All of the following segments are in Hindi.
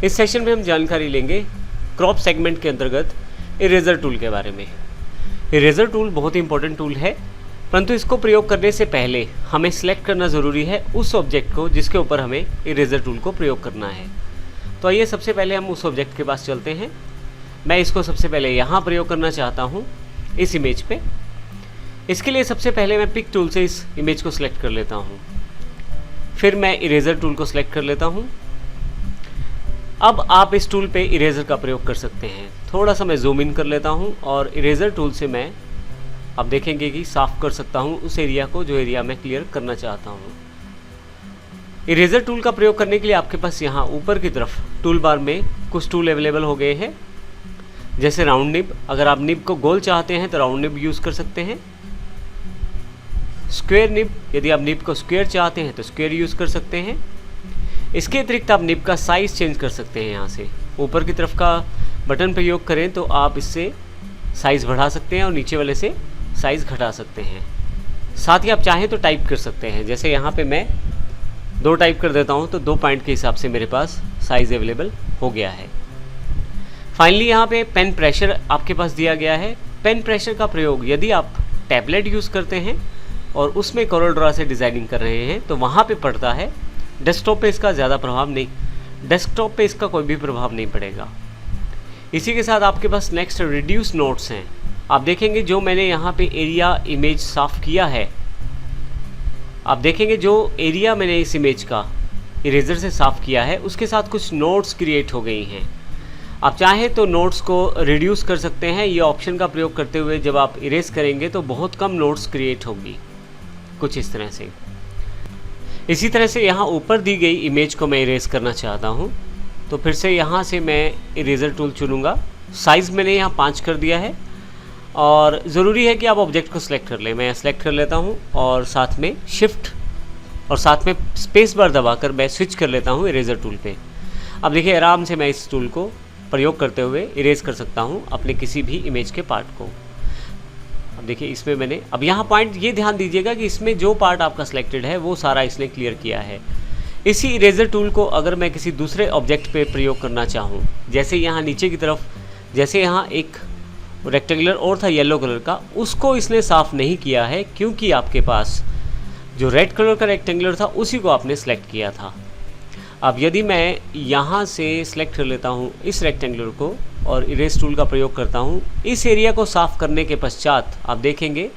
इस सेशन में हम जानकारी लेंगे क्रॉप सेगमेंट के अंतर्गत इरेजर टूल के बारे में। इरेजर टूल बहुत ही इंपॉर्टेंट टूल है, परंतु इसको प्रयोग करने से पहले हमें सिलेक्ट करना ज़रूरी है उस ऑब्जेक्ट को जिसके ऊपर हमें इरेजर टूल को प्रयोग करना है। तो आइए सबसे पहले हम उस ऑब्जेक्ट के पास चलते हैं। मैं इसको सबसे पहले यहाँ प्रयोग करना चाहता हूँ इस इमेज पे। इसके लिए सबसे पहले मैं पिक टूल से इस इमेज को सिलेक्ट कर लेता हूँ, फिर मैं इरेजर टूल को सिलेक्ट कर लेता हूँ। अब आप इस टूल पे इरेजर का प्रयोग कर सकते हैं। थोड़ा सा मैं जूम इन कर लेता हूँ और इरेजर टूल से मैं अब देखेंगे कि साफ़ कर सकता हूँ उस एरिया को जो एरिया मैं क्लियर करना चाहता हूँ। इरेजर टूल का प्रयोग करने के लिए आपके पास यहाँ ऊपर की तरफ टूल बार में कुछ टूल अवेलेबल हो गए हैं, जैसे राउंड निब। अगर आप निब को गोल चाहते हैं तो राउंड निब यूज़ कर सकते हैं। स्क्वायर निब, यदि आप निब को स्क्वायर चाहते हैं तो स्क्वायर यूज़ कर सकते हैं। इसके अतिरिक्त आप निब का साइज़ चेंज कर सकते हैं। यहाँ से ऊपर की तरफ का बटन प्रयोग करें तो आप इससे साइज़ बढ़ा सकते हैं और नीचे वाले से साइज़ घटा सकते हैं। साथ ही आप चाहें तो टाइप कर सकते हैं, जैसे यहाँ पे मैं 2 टाइप कर देता हूँ तो 2 पॉइंट के हिसाब से मेरे पास साइज़ अवेलेबल हो गया है। फाइनली यहाँ पे पेन प्रेशर आपके पास दिया गया है। पेन प्रेशर का प्रयोग यदि आप टैबलेट यूज़ करते हैं और उसमें कोरल ड्रॉ से डिज़ाइनिंग कर रहे हैं तो वहाँ पे पड़ता है। डेस्कटॉप पे इसका ज़्यादा प्रभाव नहीं, डेस्कटॉप पे इसका कोई भी प्रभाव नहीं पड़ेगा। इसी के साथ आपके पास नेक्स्ट रिड्यूस नोट्स हैं। आप देखेंगे जो मैंने यहाँ पे एरिया इमेज साफ़ किया है, आप देखेंगे जो एरिया मैंने इस इमेज का इरेजर से साफ़ किया है उसके साथ कुछ नोट्स क्रिएट हो गई हैं। आप चाहें तो नोट्स को रिड्यूस कर सकते हैं। ये ऑप्शन का प्रयोग करते हुए जब आप इरेज करेंगे तो बहुत कम नोट्स क्रिएट होगी, कुछ इस तरह से। इसी तरह से यहाँ ऊपर दी गई इमेज को मैं इरेज करना चाहता हूँ तो फिर से यहाँ से मैं इरेजर टूल चुनूँगा। साइज़ मैंने यहाँ 5 कर दिया है और ज़रूरी है कि आप ऑब्जेक्ट को सिलेक्ट कर लें। मैं सेलेक्ट कर लेता हूँ और साथ में शिफ्ट और साथ में स्पेस बार दबाकर मैं स्विच कर लेता हूँ इरेजर टूल पे। अब देखिए आराम से मैं इस टूल को प्रयोग करते हुए इरेज कर सकता हूँ अपने किसी भी इमेज के पार्ट को। अब देखिए इसमें मैंने अब यहाँ पॉइंट ये ध्यान दीजिएगा कि इसमें जो पार्ट आपका सिलेक्टेड है वो सारा इसने क्लियर किया है। इसी इरेजर टूल को अगर मैं किसी दूसरे ऑब्जेक्ट पे प्रयोग करना चाहूँ, जैसे यहाँ नीचे की तरफ, जैसे यहाँ एक रेक्टेंगुलर और था येलो कलर का, उसको इसने साफ़ नहीं किया है क्योंकि आपके पास जो रेड कलर का रेक्टेंगुलर था उसी को आपने सेलेक्ट किया था। अब यदि मैं यहाँ से सिलेक्ट कर लेता हूँ इस रेक्टेंगुलर को और इरेज टूल का प्रयोग करता हूँ, इस एरिया को साफ़ करने के पश्चात आप देखेंगे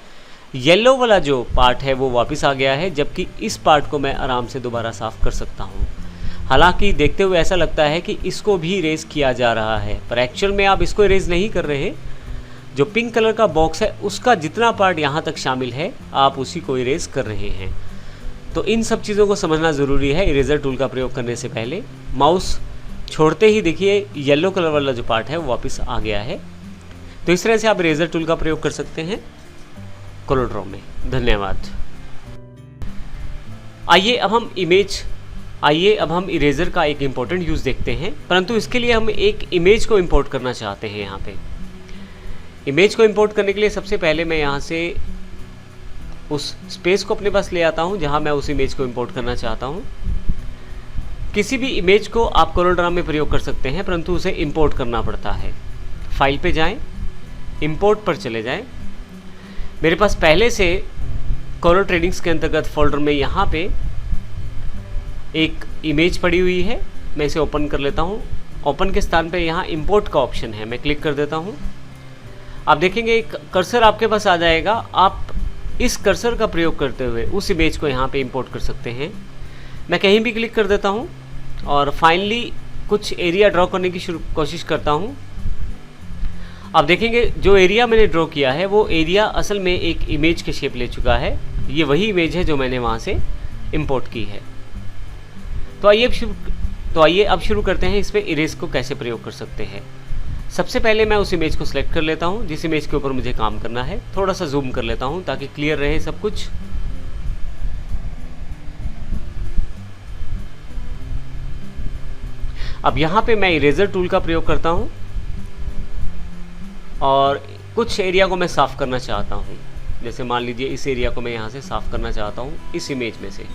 येलो वाला जो पार्ट है वो वापस आ गया है, जबकि इस पार्ट को मैं आराम से दोबारा साफ़ कर सकता हूँ। हालांकि देखते हुए ऐसा लगता है कि इसको भी इरेज किया जा रहा है, पर एक्चुअल में आप इसको इरेज नहीं कर रहे। जो पिंक कलर का बॉक्स है उसका जितना पार्ट यहाँ तक शामिल है आप उसी को इरेज कर रहे हैं। तो इन सब चीज़ों को समझना ज़रूरी है इरेजर टूल का प्रयोग करने से पहले। माउस छोड़ते ही देखिए येलो कलर वाला जो पार्ट है वो वापस आ गया है। तो इस तरह से आप इरेजर टूल का प्रयोग कर सकते हैं कोरल ड्रॉ में। धन्यवाद। आइए अब हम इरेजर का एक इम्पोर्टेंट यूज़ देखते हैं, परंतु इसके लिए हम एक इमेज को इंपोर्ट करना चाहते हैं। यहाँ पे इमेज को इंपोर्ट करने के लिए सबसे पहले मैं यहाँ से उस स्पेस को अपने पास ले आता हूँ जहाँ मैं उस इमेज को इंपोर्ट करना चाहता हूँ। किसी भी इमेज को आप कोरल ड्रॉ में प्रयोग कर सकते हैं, परंतु उसे इंपोर्ट करना पड़ता है। फाइल पे जाएं, इंपोर्ट पर चले जाएं। मेरे पास पहले से कोरल ट्रेडिंग्स के अंतर्गत फोल्डर में यहाँ पे एक इमेज पड़ी हुई है, मैं इसे ओपन कर लेता हूँ। ओपन के स्थान पे यहाँ इंपोर्ट का ऑप्शन है, मैं क्लिक कर देता हूँ। आप देखेंगे एक कर्सर आपके पास आ जाएगा। आप इस कर्सर का प्रयोग करते हुए उस इमेज को यहाँ पे इंपोर्ट कर सकते हैं। मैं कहीं भी क्लिक कर देता हूँ और फाइनली कुछ एरिया ड्रॉ करने की कोशिश करता हूँ। आप देखेंगे जो एरिया मैंने ड्रॉ किया है वो एरिया असल में एक इमेज के शेप ले चुका है। ये वही इमेज है जो मैंने वहाँ से इंपोर्ट की है। तो आइए अब शुरू करते हैं इस पर इरेज को कैसे प्रयोग कर सकते हैं। सबसे पहले मैं उस इमेज को सिलेक्ट कर लेता हूँ जिस इमेज के ऊपर मुझे काम करना है। थोड़ा सा जूम कर लेता हूँ ताकि क्लियर रहे सब कुछ। अब यहाँ पे मैं इरेजर टूल का प्रयोग करता हूँ और कुछ एरिया को मैं साफ़ करना चाहता हूँ। जैसे मान लीजिए इस एरिया को मैं यहाँ से साफ़ करना चाहता हूँ इस इमेज में से,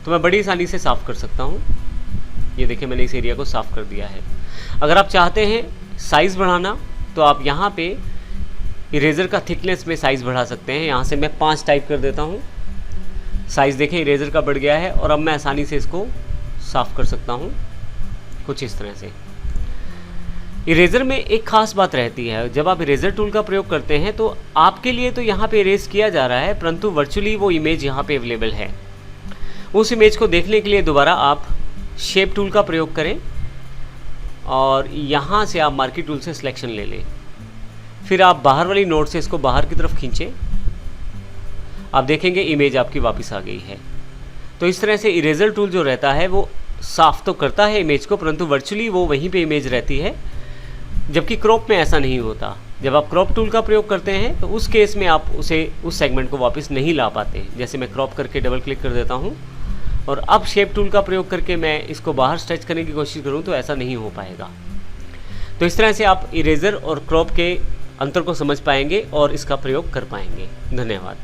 तो मैं बड़ी आसानी से साफ़ कर सकता हूँ। ये देखिए मैंने इस एरिया को साफ़ कर दिया है। अगर आप चाहते हैं साइज़ बढ़ाना तो आप यहाँ पे इरेज़र का थिकनेस में साइज़ बढ़ा सकते हैं। यहाँ से मैं 5 टाइप कर देता हूँ। साइज़ देखें इरेज़र का बढ़ गया है और अब मैं आसानी से इसको साफ़ कर सकता हूँ कुछ इस तरह से। इरेज़र में एक ख़ास बात रहती है, जब आप इरेज़र टूल का प्रयोग करते हैं तो आपके लिए तो यहाँ पे इरेज़ किया जा रहा है, परंतु वर्चुअली वो इमेज यहाँ पे अवेलेबल है। उस इमेज को देखने के लिए दोबारा आप शेप टूल का प्रयोग करें और यहाँ से आप मार्की टूल से सिलेक्शन ले लें। फिर आप बाहर वाली नोड से इसको बाहर की तरफ खींचें। आप देखेंगे इमेज आपकी वापस आ गई है। तो इस तरह से इरेज़र टूल जो रहता है वो साफ़ तो करता है इमेज को, परंतु वर्चुअली वो वहीं पे इमेज रहती है, जबकि क्रॉप में ऐसा नहीं होता। जब आप क्रॉप टूल का प्रयोग करते हैं तो उस केस में आप उसे उस सेगमेंट को वापस नहीं ला पाते। जैसे मैं क्रॉप करके डबल क्लिक कर देता हूँ और अब शेप टूल का प्रयोग करके मैं इसको बाहर स्ट्रेच करने की कोशिश करूँ तो ऐसा नहीं हो पाएगा। तो इस तरह से आप इरेज़र और क्रॉप के अंतर को समझ पाएंगे और इसका प्रयोग कर पाएंगे। धन्यवाद।